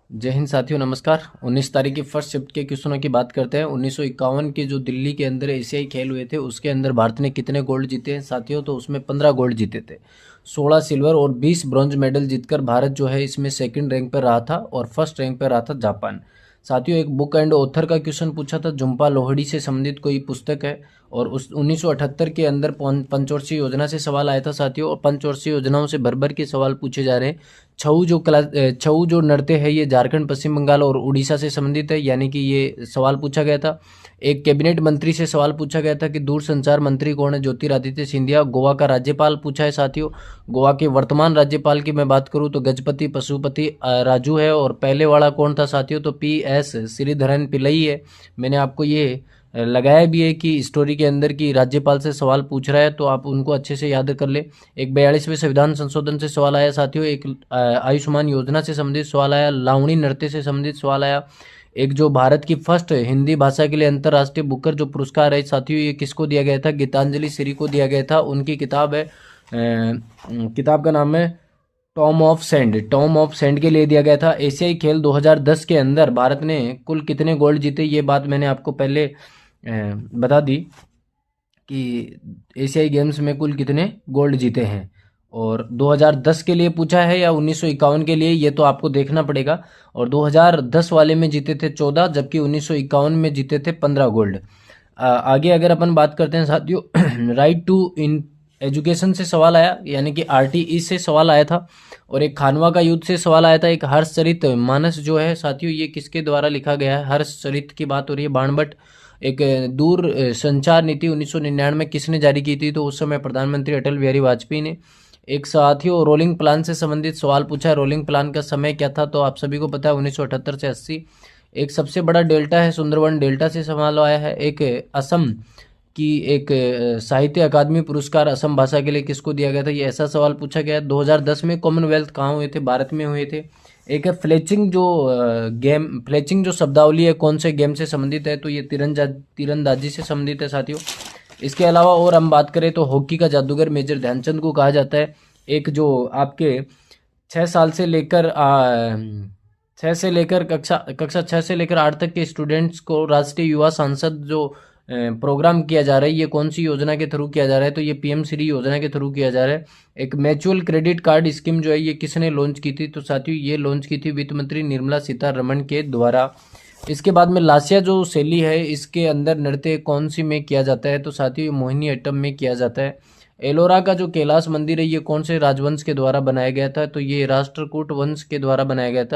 जय हिंद साथियों, नमस्कार। 19 तारीख की फर्स्ट शिफ्ट के क्वेश्चनों की बात करते हैं। 1951 के जो दिल्ली के अंदर एशियाई खेल हुए थे उसके अंदर भारत ने कितने गोल्ड जीते हैं साथियों? तो उसमें 15 गोल्ड जीते थे, 16 सिल्वर और 20 ब्रॉन्ज मेडल जीतकर भारत जो है इसमें सेकंड रैंक पर रहा था और फर्स्ट रैंक पर रहा था जापान। साथियों, एक बुक एंड ऑथर का क्वेश्चन पूछा था, झुम्पा लोहड़ी से संबंधित कोई पुस्तक है और उस 1978 के अंदर पंचवर्षीय योजना से सवाल आया था साथियों। और पंचवर्षीय योजनाओं से भर भर के सवाल पूछे जा रहे हैं। छऊ जो नृत्य है ये झारखंड, पश्चिम बंगाल और उड़ीसा से संबंधित है, यानी कि ये सवाल पूछा गया था। एक कैबिनेट मंत्री से सवाल पूछा गया था कि दूरसंचार मंत्री कौन है? ज्योतिरादित्य सिंधिया। गोवा का राज्यपाल पूछा है साथियों। गोवा के वर्तमान राज्यपाल की मैं बात करूं तो गजपति पशुपति राजू है। और पहले वाला कौन था साथियों? तो PS श्रीधरन पिल्लई है। मैंने आपको ये लगाया भी है कि स्टोरी के अंदर की राज्यपाल से सवाल पूछ रहा है तो आप उनको अच्छे से याद कर ले। एक 42वें संविधान संशोधन से सवाल आया साथियों। एक आयुष्मान योजना से संबंधित सवाल आया। लावणी नृत्य से संबंधित सवाल आया। एक जो भारत की फर्स्ट हिंदी भाषा के लिए अंतर्राष्ट्रीय बुकर जो पुरस्कार है साथियों, ये किसको दिया गया था? गीतांजलि श्री को दिया गया था। उनकी किताब है, किताब का नाम है Tom of sand. Tom of sand के लिए दिया गया था। एशियाई खेल 2010 के अंदर भारत ने कुल कितने गोल्ड जीते, ये बात मैंने आपको पहले बता दी कि एशियाई गेम्स में कुल कितने गोल्ड जीते हैं। और 2010 के लिए पूछा है या 1951 के लिए, ये तो आपको देखना पड़ेगा। और 2010 वाले में जीते थे 14, जबकि 1951 में जीते थे 15 गोल्ड। आगे अगर अपन बात करते हैं साथियों, राइट टू इन एजुकेशन से सवाल आया, यानी कि RTE से सवाल आया था। और एक खानवा का युद्ध से सवाल आया था। एक हर्षचरित मानस जो है साथियों, ये किसके द्वारा लिखा गया है? हर्षचरित की बात हो रही है, बाणभट्ट। एक दूर संचार नीति 1999 में किसने जारी की थी? तो उस समय प्रधानमंत्री अटल बिहारी वाजपेयी ने। एक साथियों, रोलिंग प्लान से संबंधित सवाल पूछा है। रोलिंग प्लान का समय क्या था? तो आप सभी को पता है, 1978 से 80। एक सबसे बड़ा डेल्टा है सुंदरवन डेल्टा से सवाल आया है। एक असम की एक साहित्य अकादमी पुरस्कार असम भाषा के लिए किसको दिया गया था? ये ऐसा सवाल पूछा गया है। 2010 में कॉमनवेल्थ कहाँ हुए थे? भारत में हुए थे। एक है फ्लेचिंग जो गेम, फ्लेचिंग जो शब्दावली है कौन से गेम से संबंधित है? तो ये तीरंदाजी से संबंधित है साथियों। इसके अलावा और हम बात करें तो हॉकी का जादूगर मेजर ध्यानचंद को कहा जाता है। एक जो आपके 6 साल से लेकर 6 से लेकर कक्षा 6 से लेकर 8 तक के स्टूडेंट्स को राष्ट्रीय युवा सांसद जो प्रोग्राम किया जा रहा है, ये कौन सी योजना के थ्रू किया जा रहा है? तो ये PM श्री योजना के थ्रू किया जा रहा है। एक म्यूचुअल क्रेडिट कार्ड स्कीम जो है ये किसने लॉन्च की थी? तो साथियों, ये लॉन्च की थी वित्त मंत्री निर्मला सीतारमण के द्वारा। इसके बाद में लास्या जो शैली है, इसके अंदर नृत्य कौन सी में किया जाता है? तो साथियों, मोहिनी अट्टम में किया जाता है। एलोरा का जो कैलाश मंदिर है ये कौन से राजवंश के द्वारा बनाया गया था? तो ये राष्ट्रकूट वंश के द्वारा बनाया गया था।